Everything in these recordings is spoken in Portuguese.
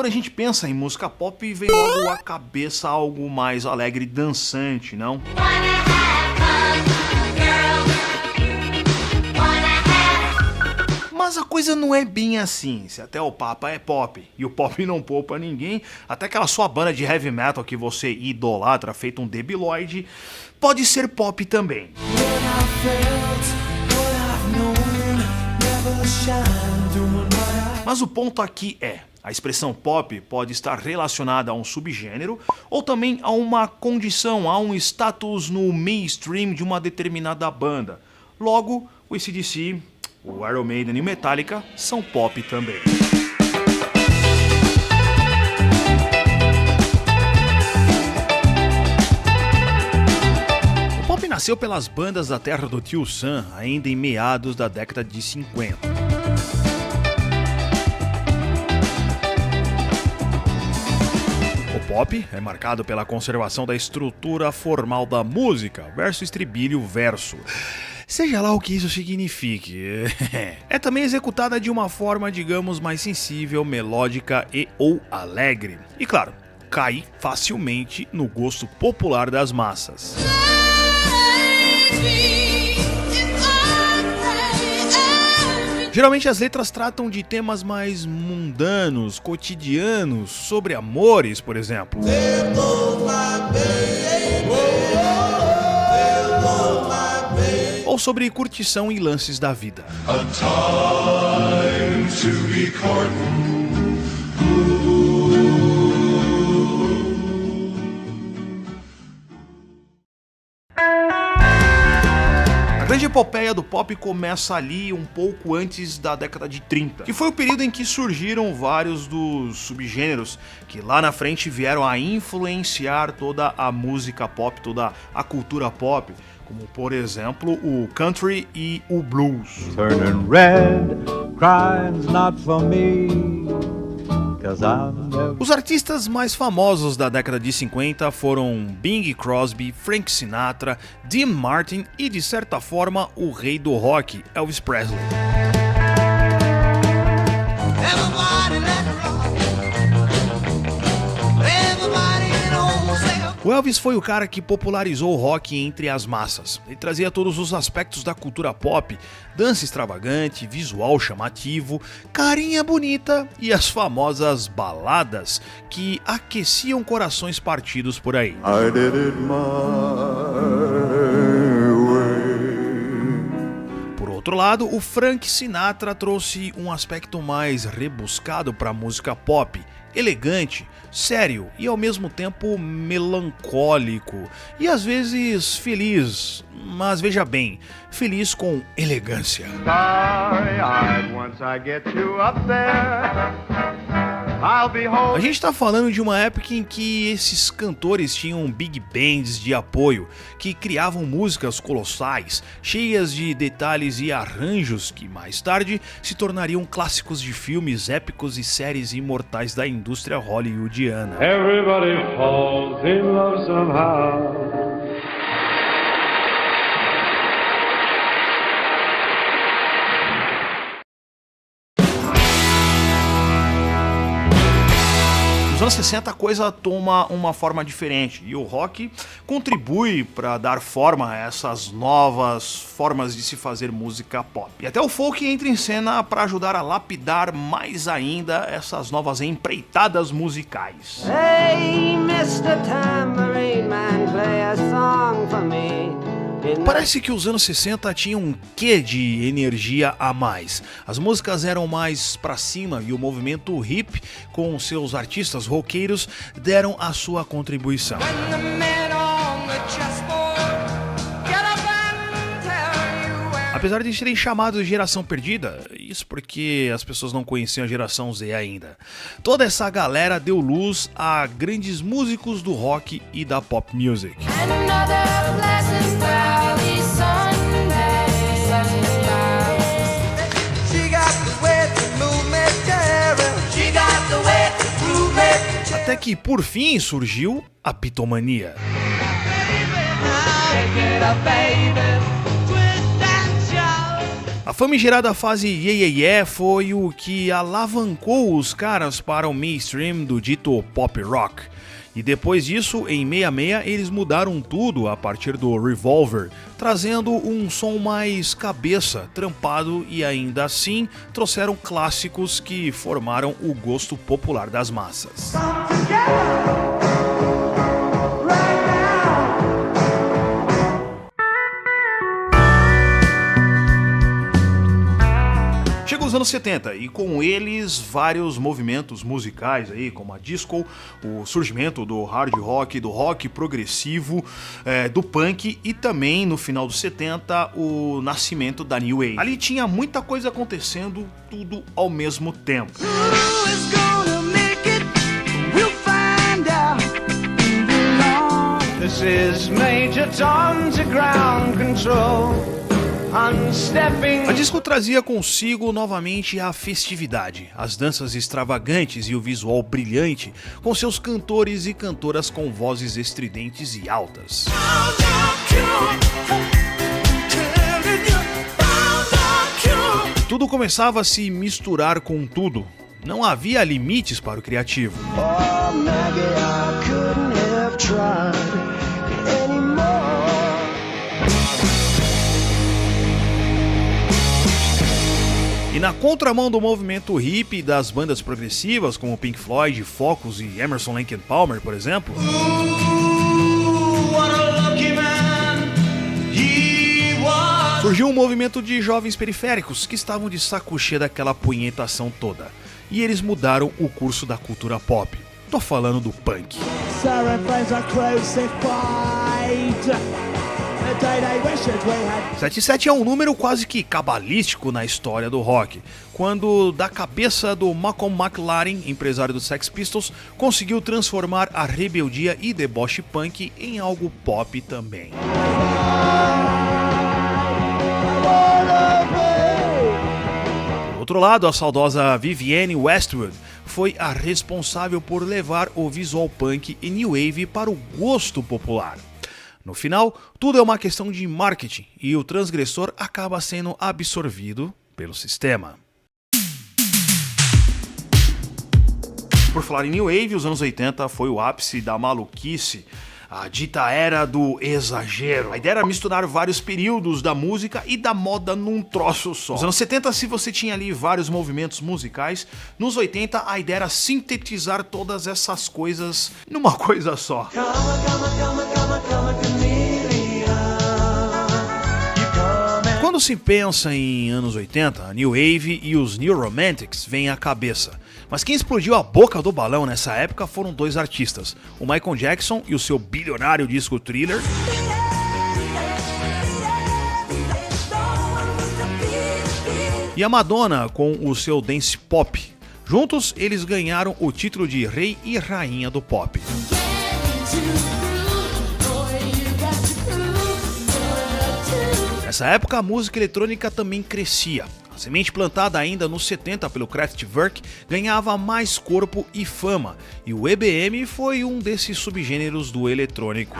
quando a gente pensa em música pop, vem logo à cabeça algo mais alegre e dançante, não? Mas a coisa não é bem assim, se até o Papa é pop, e o pop não poupa ninguém, até aquela sua banda de heavy metal que você idolatra, feito um debiloide, pode ser pop também. Mas o ponto aqui é, a expressão pop pode estar relacionada a um subgênero ou também a uma condição, a um status no mainstream de uma determinada banda. Logo, o AC/DC, o Iron Maiden e o Metallica são pop também. O pop nasceu pelas bandas da terra do Tio Sam, ainda em meados da década de 50. O pop é marcado pela conservação da estrutura formal da música, verso, estribilho, verso. Seja lá o que isso signifique. É também executada de uma forma, digamos, mais sensível, melódica e ou alegre. E claro, cai facilmente no gosto popular das massas. Geralmente as letras tratam de temas mais mundanos, cotidianos, sobre amores, por exemplo. Ou sobre curtição e lances da vida. A grande epopeia do pop começa ali um pouco antes da década de 30, que foi o período em que surgiram vários dos subgêneros que lá na frente vieram a influenciar toda a música pop, toda a cultura pop, como por exemplo o country e o blues. Turning red, crying's not for me. Os artistas mais famosos da década de 50 foram Bing Crosby, Frank Sinatra, Dean Martin e, de certa forma, o rei do rock, Elvis Presley. O Elvis foi o cara que popularizou o rock entre as massas. Ele trazia todos os aspectos da cultura pop, dança extravagante, visual chamativo, carinha bonita e as famosas baladas que aqueciam corações partidos por aí. I did it my way. Por outro lado, o Frank Sinatra trouxe um aspecto mais rebuscado para a música pop, elegante, sério e ao mesmo tempo melancólico e às vezes feliz, mas veja bem, feliz com elegância. A gente está falando de uma época em que esses cantores tinham big bands de apoio, que criavam músicas colossais, cheias de detalhes e arranjos que mais tarde se tornariam clássicos de filmes épicos e séries imortais da indústria hollywoodiana. Everybody falls in love somehow. Nos anos 60 a coisa toma uma forma diferente e o rock contribui para dar forma a essas novas formas de se fazer música pop. E até o folk entra em cena para ajudar a lapidar mais ainda essas novas empreitadas musicais. Hey, Mr. Tambourine Man, play a song for me. Parece que os anos 60 tinham um quê de energia a mais. As músicas eram mais pra cima e o movimento hip, com seus artistas roqueiros, deram a sua contribuição. Apesar de serem chamados de geração perdida, isso porque as pessoas não conheciam a geração Z ainda. Toda essa galera deu luz a grandes músicos do rock e da pop music. Até que, por fim, surgiu a bitomania. A famigerada fase Yeah Yeah Yeah foi o que alavancou os caras para o mainstream do dito pop rock. E depois disso, em 66, eles mudaram tudo a partir do Revolver, trazendo um som mais cabeça, trampado, e ainda assim trouxeram clássicos que formaram o gosto popular das massas. Chega os anos 70 e com eles vários movimentos musicais aí, como a disco, o surgimento do hard rock, do rock progressivo, do punk e também no final dos 70 o nascimento da New Wave. Ali tinha muita coisa acontecendo, tudo ao mesmo tempo. This is Major Tom to ground control. A disco trazia consigo novamente a festividade, as danças extravagantes e o visual brilhante, com seus cantores e cantoras com vozes estridentes e altas. Tudo começava a se misturar com tudo. Não havia limites para o criativo. Oh, Maggie, I couldn't have tried anymore. E na contramão do movimento hippie das bandas progressivas, como Pink Floyd, Focus e Emerson Lake and Palmer, por exemplo, surgiu um movimento de jovens periféricos que estavam de saco cheio daquela punhetação toda. E eles mudaram o curso da cultura pop. Tô falando do punk. 77 é um número quase que cabalístico na história do rock, quando da cabeça do Malcolm McLaren, empresário dos Sex Pistols, conseguiu transformar a rebeldia e deboche punk em algo pop também. Por outro lado, a saudosa Vivienne Westwood foi a responsável por levar o visual punk e new wave para o gosto popular. No final, tudo é uma questão de marketing e o transgressor acaba sendo absorvido pelo sistema. Por falar em New Wave, os anos 80 foi o ápice da maluquice, a dita era do exagero. A ideia era misturar vários períodos da música e da moda num troço só. Nos anos 70, se você tinha ali vários movimentos musicais, nos 80 a ideia era sintetizar todas essas coisas numa coisa só. Quando se pensa em anos 80, a New Wave e os New Romantics vêm à cabeça. Mas quem explodiu a boca do balão nessa época foram dois artistas, o Michael Jackson e o seu bilionário disco Thriller, e a Madonna com o seu dance pop. Juntos, eles ganharam o título de rei e rainha do pop. Nessa época, a música eletrônica também crescia. A semente plantada ainda nos 70 pelo Kraftwerk ganhava mais corpo e fama, e o EBM foi um desses subgêneros do eletrônico.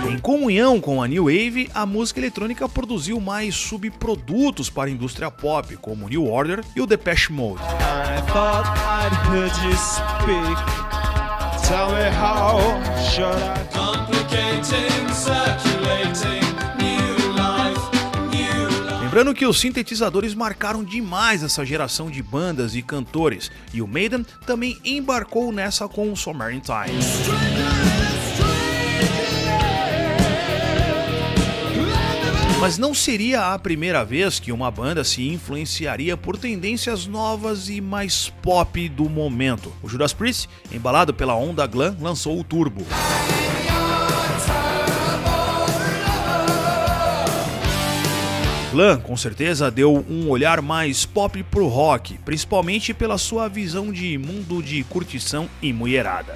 Em comunhão com a New Wave, a música eletrônica produziu mais subprodutos para a indústria pop, como o New Order e o Depeche Mode. Tell me how should I complicating, circulating, new life. Lembrando que os sintetizadores marcaram demais essa geração de bandas e cantores, e o Maiden também embarcou nessa com o Summer in Time. Mas não seria a primeira vez que uma banda se influenciaria por tendências novas e mais pop do momento. O Judas Priest, embalado pela onda glam, lançou o Turbo. Glam, com certeza, deu um olhar mais pop pro rock, principalmente pela sua visão de mundo de curtição e mulherada.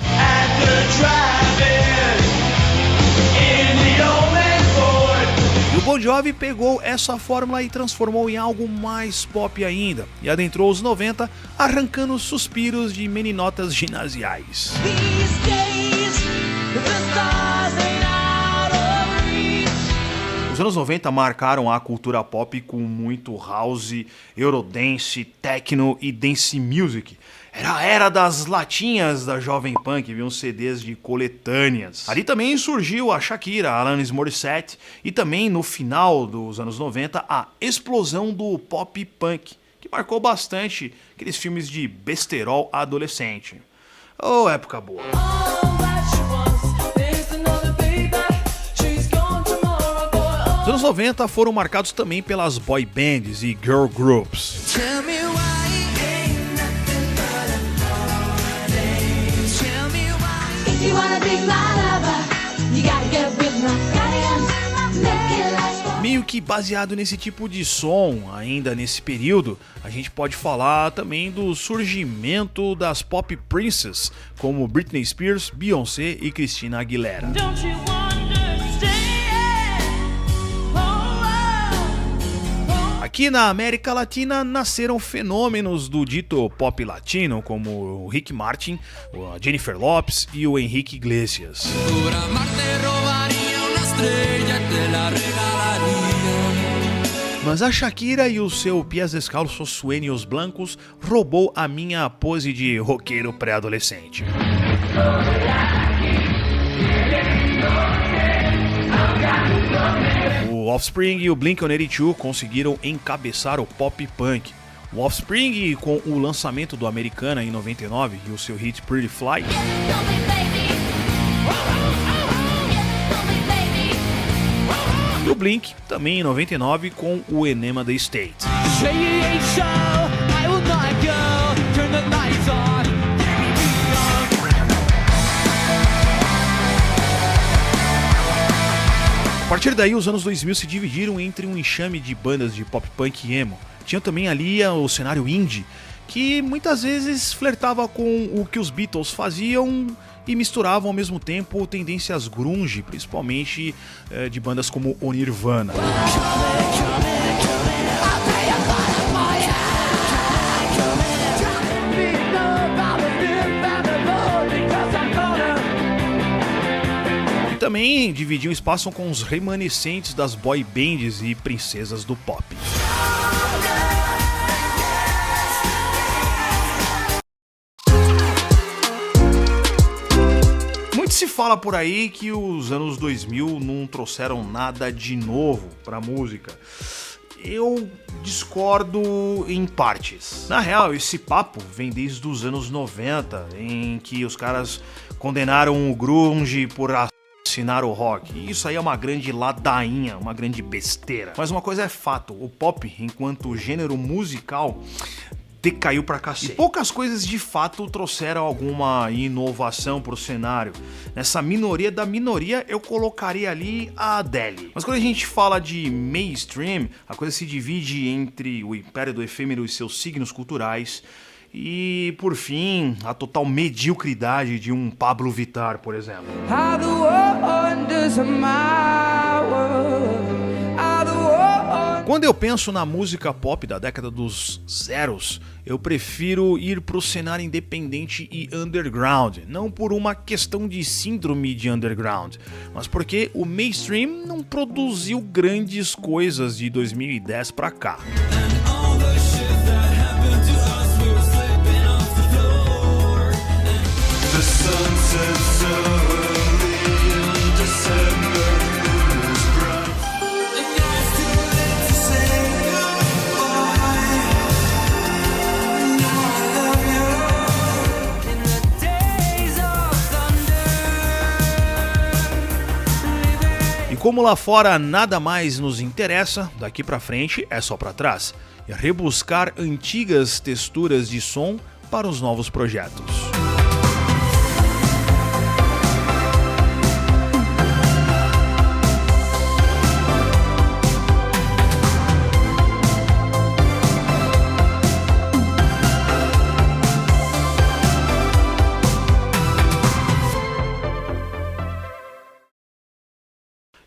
O Bon Jovi pegou essa fórmula e transformou em algo mais pop ainda, e adentrou os 90 arrancando suspiros de meninotas ginasiais. Os anos 90 marcaram a cultura pop com muito house, eurodance, techno e dance music. Era a era das latinhas da Jovem Pan, que viam CDs de coletâneas. Ali também surgiu a Shakira, a Alanis Morissette e também no final dos anos 90 a explosão do pop punk, que marcou bastante aqueles filmes de besterol adolescente. Oh, época boa. Os anos 90 foram marcados também pelas boy bands e girl groups. Meio que baseado nesse tipo de som, ainda nesse período, a gente pode falar também do surgimento das pop princess, como Britney Spears, Beyoncé e Christina Aguilera. Aqui na América Latina nasceram fenômenos do dito pop latino, como o Ricky Martin, a Jennifer Lopez e o Enrique Iglesias. Mas a Shakira e o seu Pies Descalços Sueños Blancos roubou a minha pose de roqueiro pré-adolescente. O Offspring e o Blink-182 conseguiram encabeçar o pop punk. O Offspring com o lançamento do Americana em 99 e o seu hit Pretty Fly. E o Blink também em 99 com o Enema the State. A partir daí, os anos 2000 se dividiram entre um enxame de bandas de pop punk e emo. Tinha também ali o cenário indie, que muitas vezes flertava com o que os Beatles faziam e misturavam ao mesmo tempo tendências grunge, principalmente de bandas como o Nirvana. Também dividiam espaço com os remanescentes das boy bands e princesas do pop. Muito se fala por aí que os anos 2000 não trouxeram nada de novo para a música. Eu discordo em partes. Na real, esse papo vem desde os anos 90, em que os caras condenaram o grunge por assinar o rock. E isso aí é uma grande ladainha, uma grande besteira. Mas uma coisa é fato, o pop, enquanto gênero musical, decaiu pra cacete. E poucas coisas de fato trouxeram alguma inovação pro cenário. Nessa minoria da minoria, eu colocaria ali a Adele. Mas quando a gente fala de mainstream, a coisa se divide entre o império do efêmero e seus signos culturais. E, por fim, a total mediocridade de um Pablo Vittar, por exemplo. Quando eu penso na música pop da década dos zeros, eu prefiro ir pro cenário independente e underground, não por uma questão de síndrome de underground, mas porque o mainstream não produziu grandes coisas de 2010 pra cá. E como lá fora nada mais nos interessa, daqui pra frente é só pra trás. É rebuscar antigas texturas de som para os novos projetos.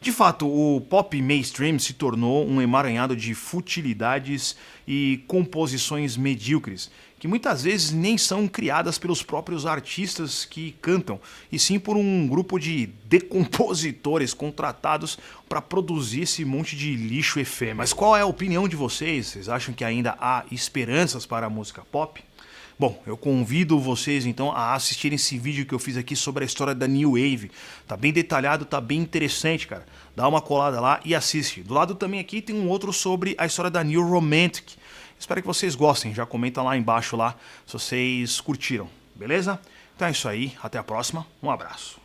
De fato, o pop mainstream se tornou um emaranhado de futilidades e composições medíocres, que muitas vezes nem são criadas pelos próprios artistas que cantam, e sim por um grupo de decompositores contratados para produzir esse monte de lixo efêmero. Mas qual é a opinião de vocês? Vocês acham que ainda há esperanças para a música pop? Bom, eu convido vocês então a assistirem esse vídeo que eu fiz aqui sobre a história da New Wave. Tá bem detalhado, tá bem interessante, cara. Dá uma colada lá e assiste. Do lado também aqui tem um outro sobre a história da New Romantic. Espero que vocês gostem. Já comenta lá embaixo lá se vocês curtiram, beleza? Então é isso aí, até a próxima. Um abraço.